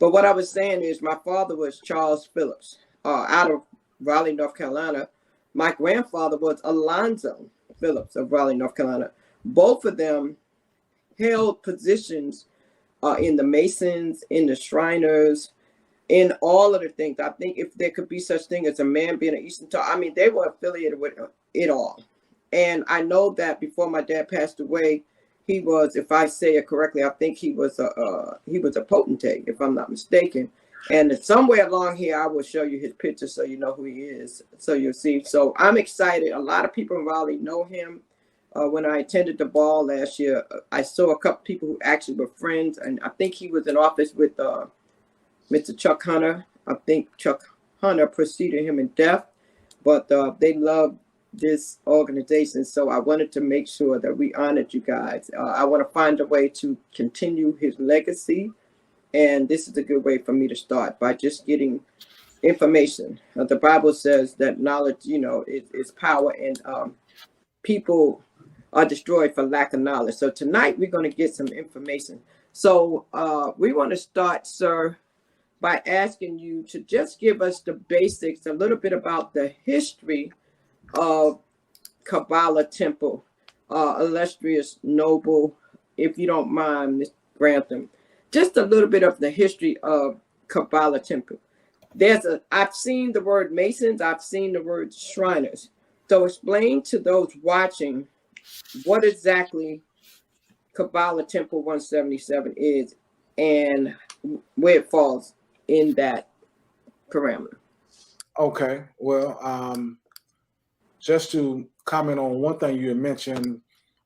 But what I was saying is my father was Charles Phillips, out of Raleigh, North Carolina. My grandfather was Alonzo Phillips of Raleigh, North Carolina. Both of them held positions in the Masons, in the Shriners, in all of the things. I think if there could be such thing as a man being an Eastern Star, I mean, they were affiliated with it all. And I know that before my dad passed away, he was, if I say it correctly, I think he was a potentate, if I'm not mistaken. And somewhere along here, I will show you his picture so you know who he is. So you'll see. So I'm excited. A lot of people in Raleigh know him. When I attended the ball last year, I saw a couple people who actually were friends. And I think he was in office with Mr. Chuck Hunter. I think Chuck Hunter preceded him in death. But they loved this organization. So I wanted to make sure that we honored you guys. I want to find a way to continue his legacy. And this is a good way for me to start by just getting information. The Bible says that knowledge, is power, and people are destroyed for lack of knowledge. So tonight we're going to get some information. So we want to start, sir, by asking you to just give us the basics, a little bit about the history of Kabala Temple, illustrious noble, if you don't mind, Mr. Grantham. Just a little bit of the history of Kabala Temple. I've seen the word Masons, I've seen the word Shriners. So explain to those watching what exactly Kabala Temple 177 is and where it falls in that parameter. Okay, well, just to comment on one thing you had mentioned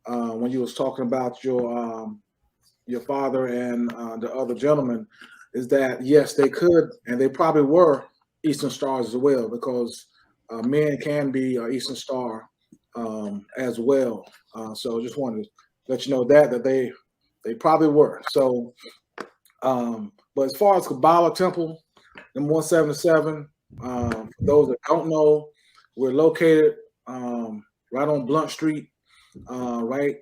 when you was talking about your father and the other gentleman, is that yes, they could, and they probably were Eastern Stars as well, because men can be an Eastern Star as well. So just wanted to let you know that they probably were. So, but as far as Kabala Temple, number 177, for those that don't know, we're located right on Blunt Street, right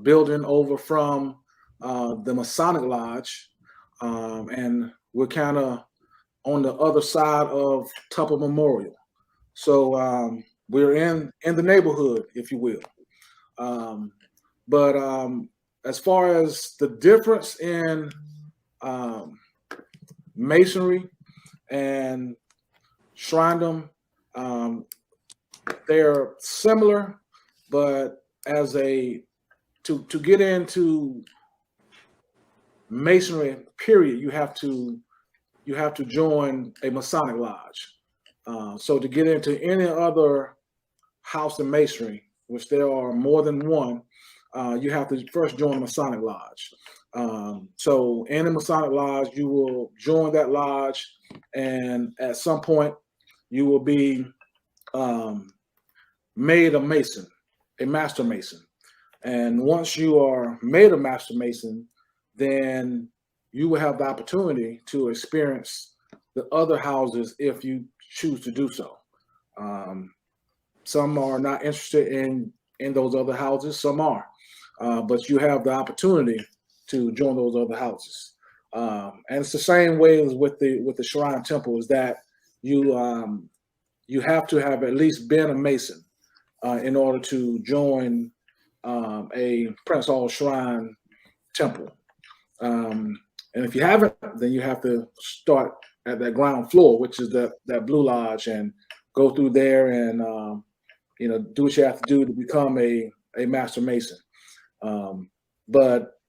building over from the Masonic Lodge, and we're kind of on the other side of Tupper Memorial. So we're in the neighborhood, if you will. But as far as the difference in Masonry and Shrindom, they're similar, but to get into Masonry, period, you have to join a Masonic lodge. So to get into any other house in Masonry, which there are more than one, you have to first join a Masonic lodge. So in a Masonic lodge, you will join that lodge, and at some point, you will be made a Mason, a Master Mason. And once you are made a Master Mason, then you will have the opportunity to experience the other houses if you choose to do so. Some are not interested in those other houses, some are. But you have the opportunity to join those other houses. And it's the same way as with the Shrine Temple, is that you have to have at least been a Mason in order to join a Prince Hall Shrine Temple. And if you haven't, then you have to start at that ground floor, which is that Blue Lodge, and go through there and do what you have to do to become a Master Mason. But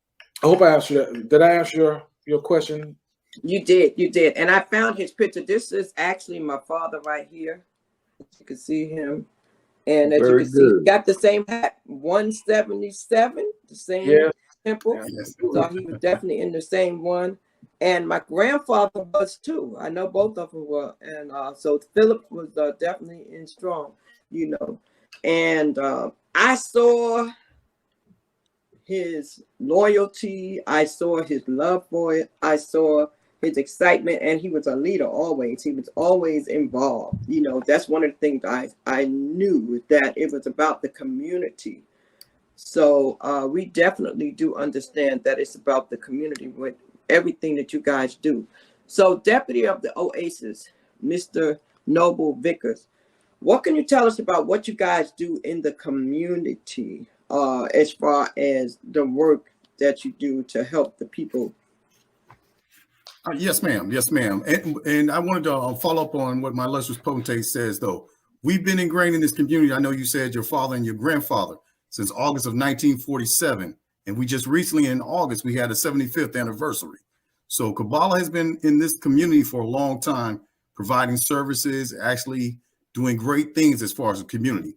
I hope I answered that. Did I answer your question? You did. And I found his picture. This is actually my father right here. You can see him. And as you can see, he got the same hat, 177, the same temple. Yes. So he was definitely in the same one. And my grandfather was too. I know both of them were. And so Philip was definitely in strong, And I saw his loyalty. I saw his love for it. I saw his excitement, and he was a leader always. He was always involved. That's one of the things I knew, that it was about the community. So we definitely do understand that it's about the community everything that you guys do. So, Deputy of the Oasis, Mr. Noble Vickers, what can you tell us about what you guys do in the community as far as the work that you do to help the people? Yes, ma'am. Yes, ma'am. And I wanted to follow up on what my illustrious potentate says, though. We've been ingrained in this community. I know you said your father and your grandfather since August of 1947. And we just recently in August, we had a 75th anniversary. So Kabala has been in this community for a long time, providing services, actually doing great things as far as the community.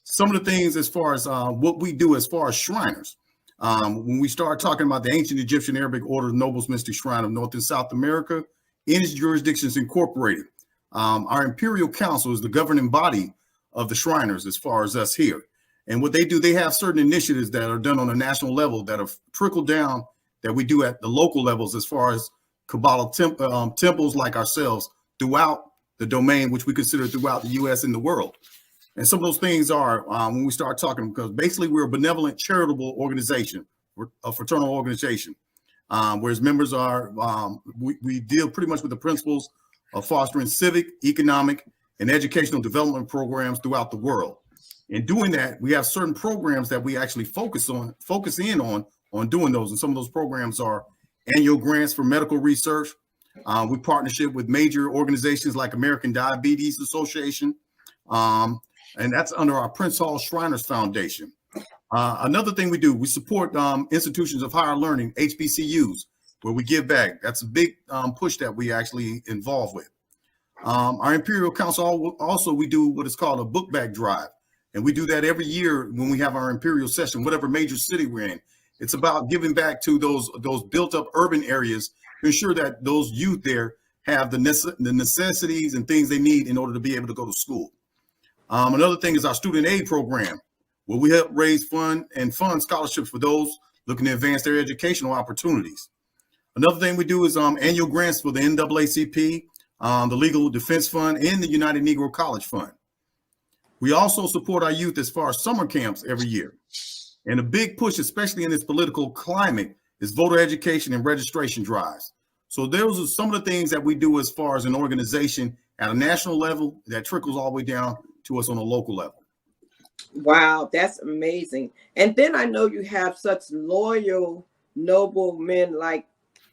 Some of the things as far as what we do as far as Shriners. When we start talking about the ancient Egyptian Arabic Order of Nobles Mystic Shrine of North and South America, in its jurisdictions incorporated, our Imperial Council is the governing body of the Shriners as far as us here. And what they do, they have certain initiatives that are done on a national level that have trickled down that we do at the local levels as far as Kabbalah temples like ourselves throughout the domain, which we consider throughout the U.S. and the world. And some of those things are when we start talking, because basically we're a benevolent charitable organization, a fraternal organization, whereas members are, we deal pretty much with the principles of fostering civic, economic, and educational development programs throughout the world. In doing that, we have certain programs that we actually focus in on doing those. And some of those programs are annual grants for medical research. We partnership with major organizations like American Diabetes Association, and that's under our Prince Hall Shriners Foundation. Another thing we do, we support institutions of higher learning, HBCUs, where we give back. That's a big push that we actually involve with. Our Imperial Council also, we do what is called a book bag drive. And we do that every year when we have our Imperial session, whatever major city we're in. It's about giving back to those built up urban areas to ensure that those youth there have the necessities and things they need in order to be able to go to school. Another thing is our student aid program, where we help raise fund scholarships for those looking to advance their educational opportunities. Another thing we do is annual grants for the NAACP, the Legal Defense Fund, and the United Negro College Fund. We also support our youth as far as summer camps every year. And a big push, especially in this political climate, is voter education and registration drives. So those are some of the things that we do as far as an organization at a national level that trickles all the way down to us on a local level. Wow, that's amazing. And then I know you have such loyal, noble men like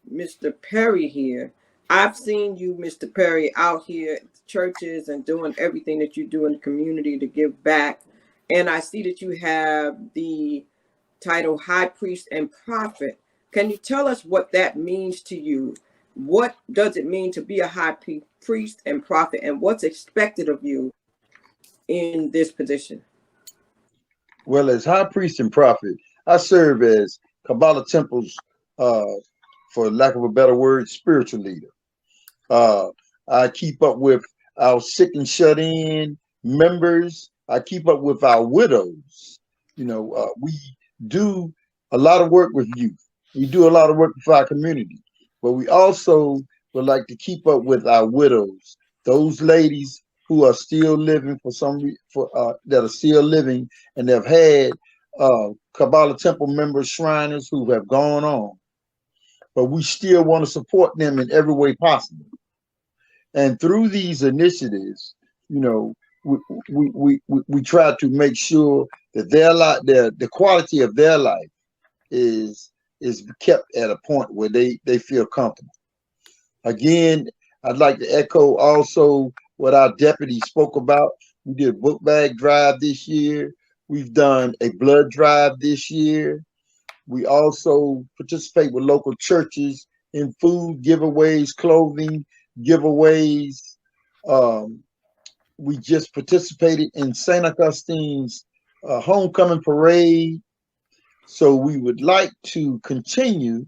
Mr. Perry here. I've seen you, Mr. Perry, out here at churches and doing everything that you do in the community to give back. And I see that you have the title High Priest and Prophet. Can you tell us what that means to you? What does it mean to be a high priest and prophet, and what's expected of you in this position? Well, as high priest and prophet, I serve as Kabbalah Temple's, for lack of a better word, spiritual leader. I keep up with our sick and shut in members. I keep up with our widows. We do a lot of work with youth. We do a lot of work with our community, but we also would like to keep up with our widows, those ladies who are still living that are still living and have had Kabbalah Temple members, Shriners who have gone on, but we still want to support them in every way possible. And through these initiatives, we try to make sure that their life, the quality of their life is kept at a point where they feel comfortable. Again, I'd like to echo also what our deputy spoke about. We did a book bag drive this year. We've done a blood drive this year. We also participate with local churches in food giveaways, clothing giveaways. We just participated in St. Augustine's homecoming parade. So we would like to continue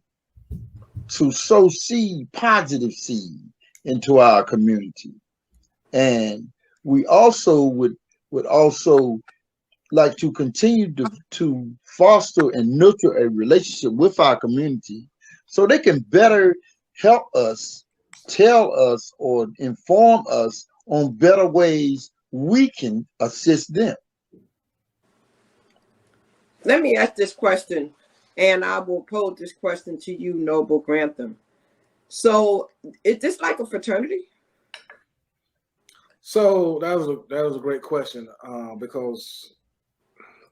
to sow seed, positive seed, into our community. And we also would also like to continue to foster and nurture a relationship with our community so they can better help us, tell us, or inform us on better ways we can assist them. Let me ask this question, and I will pose this question to you, Noble Grantham. So is this like a fraternity? So that was a great question, because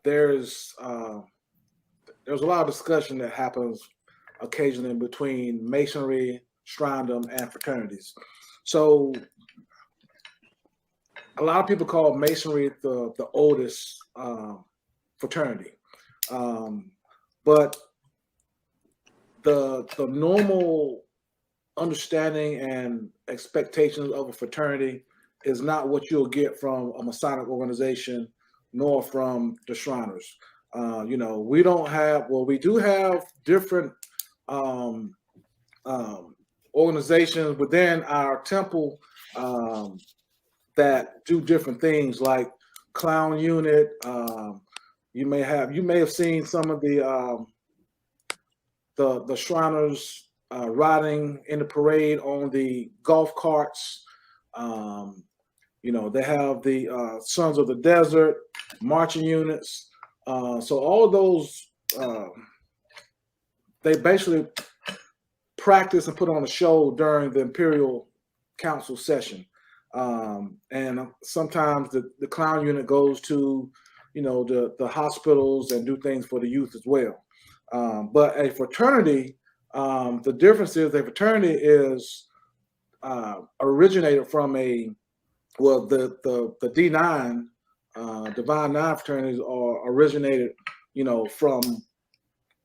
there's a lot of discussion that happens occasionally between masonry, shrindom, and fraternities. So a lot of people call masonry the oldest fraternity, but the normal understanding and expectations of a fraternity is not what you'll get from a Masonic organization, nor from the Shriners. We don't have, well, we do have different organizations within our temple that do different things, like clown unit. You may have seen some of the Shriners riding in the parade on the golf carts. They have the Sons of the Desert marching units. So all of those, they basically practice and put on a show during the Imperial Council session. And sometimes the clown unit goes to, the hospitals and do things for the youth as well. But a fraternity, the difference is a fraternity is originated from the D9, Divine Nine fraternities are originated, from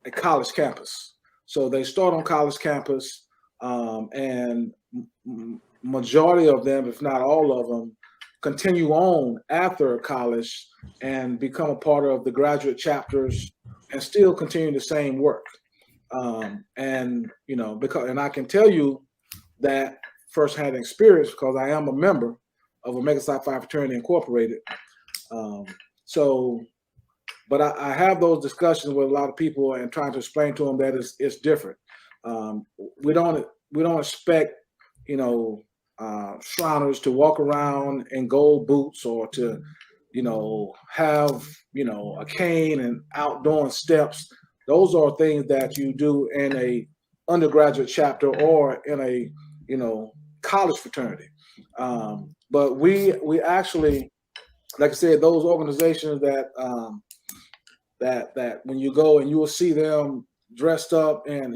a college campus. So they start on college campus, and majority of them, if not all of them, continue on after college and become a part of the graduate chapters and still continue the same work. And I can tell you that firsthand experience because I am a member of Omega Psi Phi Fraternity Incorporated. But I have those discussions with a lot of people and trying to explain to them that it's different. We don't expect, Shriners to walk around in gold boots or to, have, a cane and outdoor steps. Those are things that you do in a undergraduate chapter or in a, college fraternity. But we actually, like I said, those organizations that when you go and you will see them dressed up and,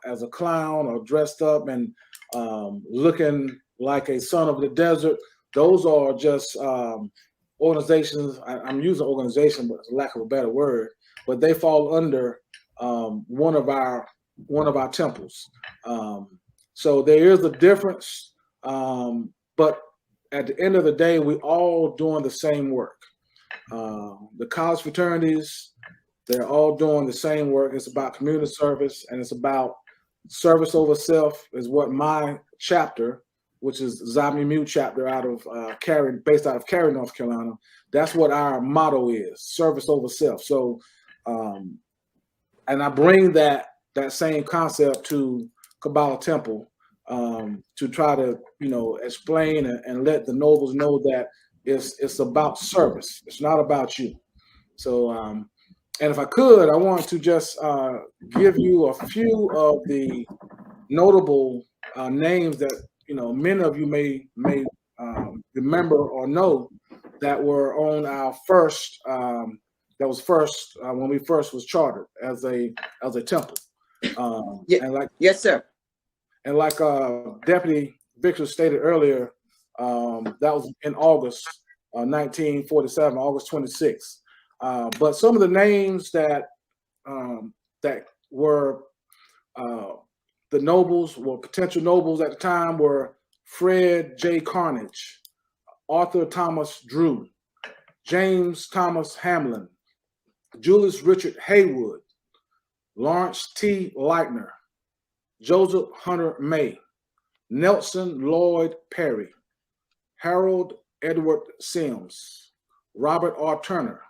as a clown or dressed up and looking like a son of the desert, those are just organizations. I'm using organization, but it's a lack of a better word, but they fall under one of our temples. So there is a difference, but at the end of the day, we all doing the same work. The college fraternities, they're all doing the same work. It's about community service, and it's about service over self is what my chapter, which is Zami Mu chapter out of based out of Cary, North Carolina. That's what our motto is, service over self. So, and I bring that same concept to Kabala Temple to try to, explain and let the nobles know that it's about service. It's not about you. So, and if I could, I want to just give you a few of the notable names that, many of you may remember or know that were on our first, that was first when we first was chartered as a temple. Yes, sir. And like Deputy Victor stated earlier, that was in August 1947, August 26th. But some of the names that were the nobles, were potential nobles at the time, were Fred J. Carnage, Arthur Thomas Drew, James Thomas Hamlin, Julius Richard Haywood, Lawrence T. Leitner, Joseph Hunter May, Nelson Lloyd Perry, Harold Edward Sims, Robert R. Turner,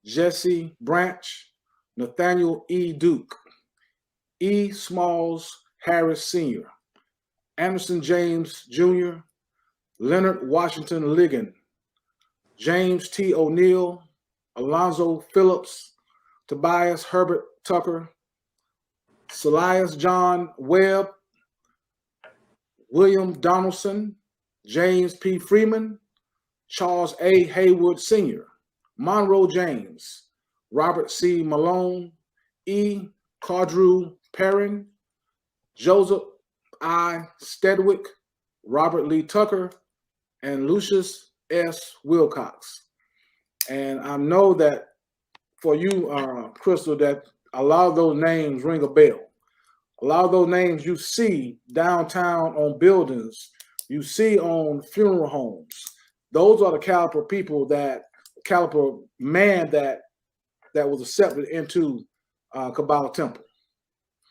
Jesse Branch, Nathaniel E. Duke, E. Smalls Harris Sr., Anderson James Jr., Leonard Washington Ligon, James T. O'Neill, Alonzo Phillips, Tobias Herbert Tucker, Salias John Webb, William Donaldson, James P. Freeman, Charles A. Haywood Sr., Monroe James, Robert C. Malone, E. Cardrew Perrin, Joseph I. Stedwick, Robert Lee Tucker, and Lucius S. Wilcox. And I know that for you, Crystal, that a lot of those names ring a bell. A lot of those names you see downtown on buildings, you see on funeral homes. Those are the caliber people caliber man that was accepted into Kabala Temple.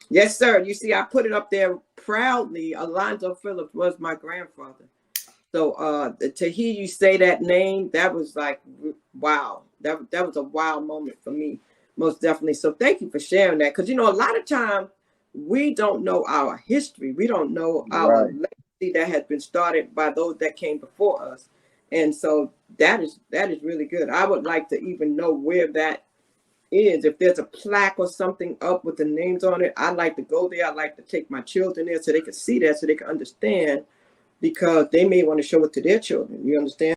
Yes, sir. You see, I put it up there proudly. Alonzo Phillips was my grandfather. So to hear you say that name, that was like, wow. That was a wow moment for me, most definitely. So thank you for sharing that. Because, a lot of times we don't know our history. We don't know our legacy that has been started by those that came before us. And so that is really good. I would like to even know where that is. If there's a plaque or something up with the names on it, I'd like to go there. I'd like to take my children there so they can see that, so they can understand, because they may want to show it to their children. You understand?